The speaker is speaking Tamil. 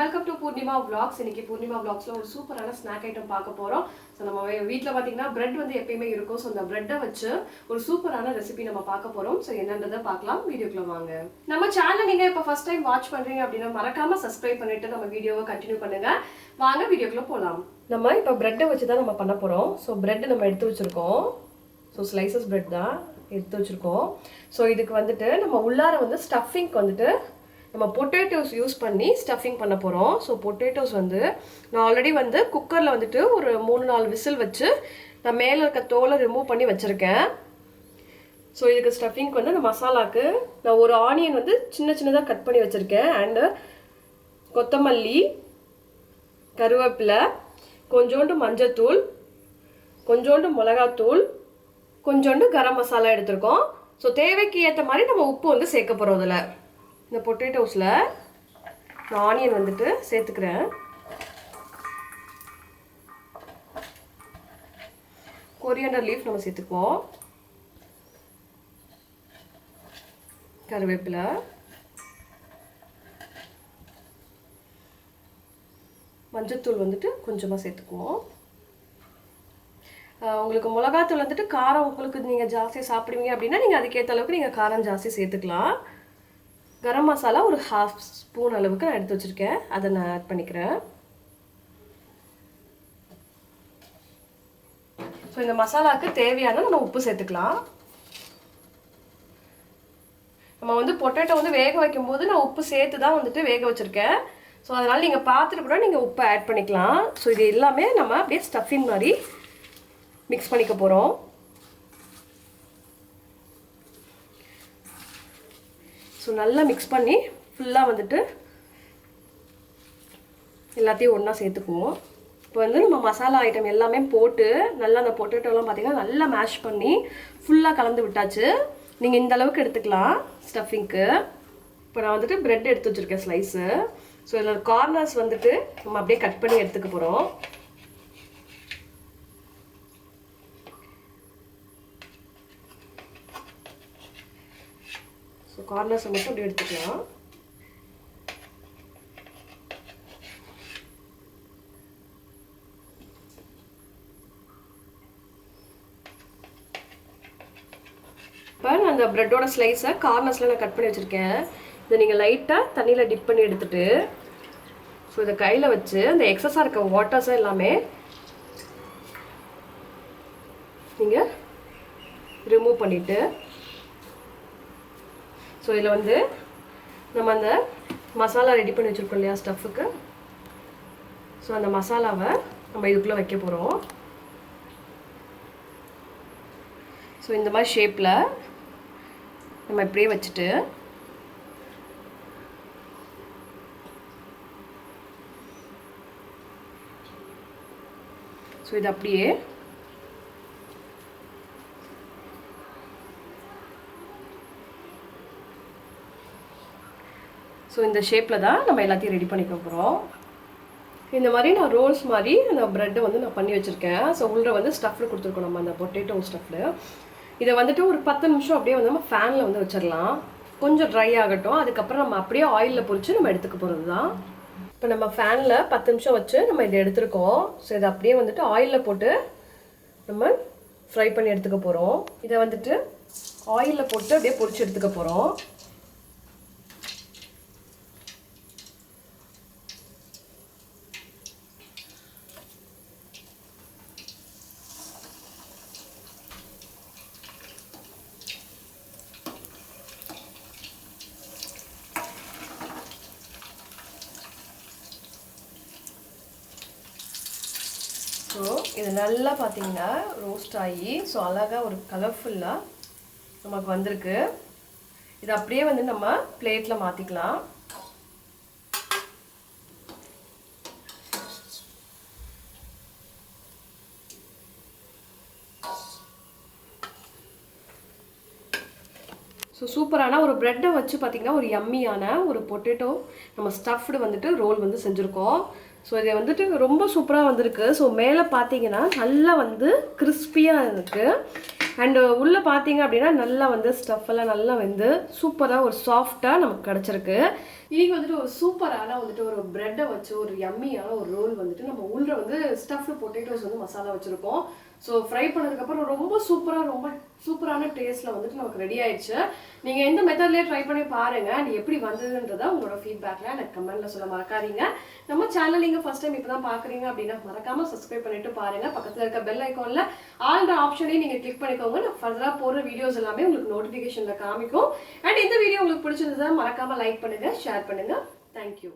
Welcome to Purnima vlogs. இன்னைக்கு பூர்ணிமா vlogsல ஒரு சூப்பரான ஸ்நாக் ஐட்டம் பார்க்க போறோம். சோ நம்ம வீட்ல பாத்தீங்கன்னா பிரெட் வந்து எப்பவுமே இருக்கும். சோ அந்த பிரெட்டை வச்சு ஒரு சூப்பரான ரெசிபி நம்ம பார்க்க போறோம். சோ என்னன்றதை பார்க்கலாம். வீடியோக்குள்ள வாங்க. நம்ம சேனலை நீங்க இப்ப ஃபர்ஸ்ட் டைம் வாட்ச் பண்றீங்க அப்படின்னா மறக்காம சப்ஸ்கிரைப் பண்ணிட்டு நம்ம வீடியோவை கண்டினியூ பண்ணுங்க. வாங்க வீடியோக்குள்ள போலாம். நம்ம இப்ப பிரெட்டை வச்சு தான் நம்ம பண்ண போறோம். சோ பிரெட் நம்ம எடுத்து வச்சிருக்கோம். சோ ஸ்லைசஸ் பிரெட் தான் எடுத்து வச்சிருக்கோம். சோ இதுக்கு வந்துட்டு நம்ம உள்ளார வந்து ஸ்டஃபிங்க்கு வந்துட்டு நம்ம பொட்டேட்டோஸ் யூஸ் பண்ணி ஸ்டஃபிங் பண்ண போகிறோம். ஸோ பொட்டேட்டோஸ் வந்து நான் ஆல்ரெடி வந்து குக்கரில் வந்துட்டு ஒரு 3-4 விசில் வச்சு நான் மேலே இருக்க தோலை ரிமூவ் பண்ணி வச்சுருக்கேன். ஸோ இதுக்கு ஸ்டஃபிங்க்கு வந்து அந்த மசாலாவுக்கு நான் ஒரு ஆனியன் வந்து சின்ன சின்னதாக கட் பண்ணி வச்சுருக்கேன். அண்டு கொத்தமல்லி, கருவேப்பிலை, கொஞ்சோண்டு மஞ்சத்தூள், கொஞ்சோண்டு மிளகாத்தூள், கொஞ்சோண்டு கரம் மசாலா எடுத்திருக்கோம். ஸோ தேவைக்கு ஏற்ற மாதிரி நம்ம உப்பு வந்து சேர்க்க போகிறோம். இதில் இந்த பொட்டேட்டோஸில் நான் ஆனியன் வந்துட்டு சேர்த்துக்கிறேன். கொரியாண்டர் லீஃப் நம்ம சேர்த்துக்குவோம். கருவேப்பிலை, மஞ்சத்தூள் வந்துட்டு கொஞ்சமாக சேர்த்துக்குவோம். உங்களுக்கு மிளகாத்தூள் வந்துட்டு காரம் உங்களுக்கு நீங்கள் ஜாஸ்தி சாப்பிடுவீங்க அப்படின்னா நீங்கள் அதுக்கேற்ற அளவுக்கு நீங்கள் காரம் ஜாஸ்தி சேர்த்துக்கலாம். கரம் மசாலா ஒரு 1/2 ஸ்பூன் அளவுக்கு நான் எடுத்து வச்சுருக்கேன். அதை நான் ஆட் பண்ணிக்கிறேன். ஸோ இந்த மசாலாவுக்கு தேவையான நம்ம உப்பு சேர்த்துக்கலாம். நம்ம வந்து பொட்டேட்டோ வந்து வேக வைக்கும்போது நான் உப்பு சேர்த்து தான் வந்துட்டு வேக வச்சுருக்கேன். ஸோ அதனால் நீங்கள் பார்த்துட்டு கூட நீங்கள் உப்பை ஆட் பண்ணிக்கலாம். ஸோ இது எல்லாமே நம்ம அப்படியே ஸ்டஃபிங் மாதிரி மிக்ஸ் பண்ணிக்க போகிறோம். ஸோ நல்லா மிக்ஸ் பண்ணி ஃபுல்லாக வந்துட்டு எல்லாத்தையும் ஒன்றா சேர்த்துக்குவோம். இப்போ வந்து நம்ம மசாலா ஐட்டம் எல்லாமே போட்டு நல்லா அந்த பொட்டேட்டோலாம் பார்த்திங்கன்னா நல்லா மேஷ் பண்ணி ஃபுல்லாக கலந்து விட்டாச்சு. நீங்கள் இந்த அளவுக்கு எடுத்துக்கலாம் ஸ்டஃபிங்க்கு. இப்போ நான் வந்துட்டு ப்ரெட் எடுத்து வச்சுருக்கேன் ஸ்லைஸு. ஸோ இதில் கார்னர்ஸ் வந்துட்டு நம்ம அப்படியே கட் பண்ணி எடுத்துக்க போகிறோம். ஸோ கார்னர்ஸை மட்டும் அப்படி எடுத்துக்கலாம். இப்போ நான் அந்த ப்ரெட்டோட ஸ்லைஸை கார்னர்ஸில் நான் கட் பண்ணி வச்சுருக்கேன். இதை நீங்கள் லைட்டாக தண்ணியில் டிப் பண்ணி எடுத்துகிட்டு ஸோ இதை கையில் வச்சு அந்த எக்ஸஸாக இருக்க வாட்டர்ஸை எல்லாமே நீங்கள் ரிமூவ் பண்ணிவிட்டு ஸோ இதில் வந்து நம்ம அந்த மசாலா ரெடி பண்ணி வச்சுருக்கோம் இல்லையா ஸ்டஃப்புக்கு. ஸோ அந்த மசாலாவை நம்ம இதுக்குள்ளே வைக்க போகிறோம். ஸோ இந்த மாதிரி ஷேப்பில் நம்ம இப்படியே வச்சுட்டு ஸோ இது அப்படியே ஸோ இந்த ஷேப்பில் தான் நம்ம எல்லாத்தையும் ரெடி பண்ணிக்க போகிறோம். இந்த மாதிரி நான் ரோல்ஸ் மாதிரி அந்த ப்ரெட்டை வந்து நான் பண்ணி வச்சுருக்கேன். ஸோ உள்ள வந்து ஸ்டஃப்டு கொடுத்துருக்கோம் நம்ம அந்த பொட்டேட்டோ ஸ்டஃப்டு. இதை வந்துட்டு ஒரு 10 நிமிஷம் அப்படியே வந்து நம்ம ஃபேனில் வந்து வச்சிடலாம். கொஞ்சம் ட்ரை ஆகட்டும். அதுக்கப்புறம் நம்ம அப்படியே ஆயிலில் பொரித்து நம்ம எடுத்துக்க போகிறது தான். இப்போ நம்ம ஃபேனில் 10 நிமிஷம் வச்சு நம்ம இதை எடுத்துருக்கோம். ஸோ இதை அப்படியே வந்துட்டு ஆயிலில் போட்டு நம்ம ஃப்ரை பண்ணி எடுத்துக்க போகிறோம். இதை வந்துட்டு ஆயிலில் போட்டு அப்படியே பொரித்து எடுத்துக்க போகிறோம். ஸோ இது நல்லா பார்த்தீங்கன்னா ரோஸ்ட் ஆகி ஸோ அழகாக ஒரு கலர்ஃபுல்லாக நமக்கு வந்திருக்கு. இது அப்படியே வந்து நம்ம பிளேட்டில் மாற்றிக்கலாம். ஸோ சூப்பரான ஒரு ப்ரெட்டை வச்சு பார்த்திங்கன்னா ஒரு யம்மியான ஒரு பொட்டேட்டோ நம்ம ஸ்டஃப்டு வந்துட்டு ரோல் வந்து செஞ்சுருக்கோம். ஸோ இதை வந்துட்டு ரொம்ப சூப்பராக வந்திருக்கு. ஸோ மேலே பார்த்தீங்கன்னா நல்லா வந்து கிறிஸ்பியாக இருக்குது. அண்ட் உள்ளே பார்த்தீங்க அப்படின்னா நல்லா வந்து ஸ்டஃப் எல்லாம் நல்லா வந்து சூப்பராக ஒரு சாஃப்டாக நமக்கு கிடச்சிருக்கு. இன்னைக்கு வந்துட்டு ஒரு சூப்பரான வந்துட்டு ஒரு பிரெட்டை வச்சு ஒரு யம்மியான ஒரு ரோல் வந்துட்டு நம்ம உள்ள வந்து ஸ்டஃப்டு பொட்டேட்டோஸ் வந்து மசாலா வச்சுருக்கோம். ஸோ ஃப்ரை பண்ணதுக்கப்புறம் ரொம்ப சூப்பரான டேஸ்ட்டில் வந்துட்டு நமக்கு ரெடி ஆயிடுச்சு. நீங்கள் எந்த மெத்தட்லேயே ட்ரை பண்ணி பாருங்கள். நீ எப்படி வந்ததுன்றதை உங்களோட ஃபீட்பேக்கில் எனக்கு கமெண்ட்டில் சொல்ல மறக்காதீங்க. நம்ம சேனல் நீங்கள் ஃபஸ்ட் டைம் இப்போ தான் பார்க்குறீங்க அப்படின்னா மறக்காமல் சப்ஸ்கிரைப் பண்ணிட்டு பாருங்கள். பக்கத்தில் இருக்க பெல் ஐக்கானில் ஆல்ன்ற ஆப்ஷனையும் நீங்கள் கிளிக் பண்ணிக்கோங்க. நான் ஃபர்தராக போடுற வீடியோஸ் எல்லாமே உங்களுக்கு நோட்டிஃபிகேஷனில் காமிக்கும். அண்ட் இந்த வீடியோ உங்களுக்கு பிடிச்சிருந்தா மறக்காமல் லைக் பண்ணுங்கள், ஷேர் பண்ணுங்கள். தேங்க்யூ.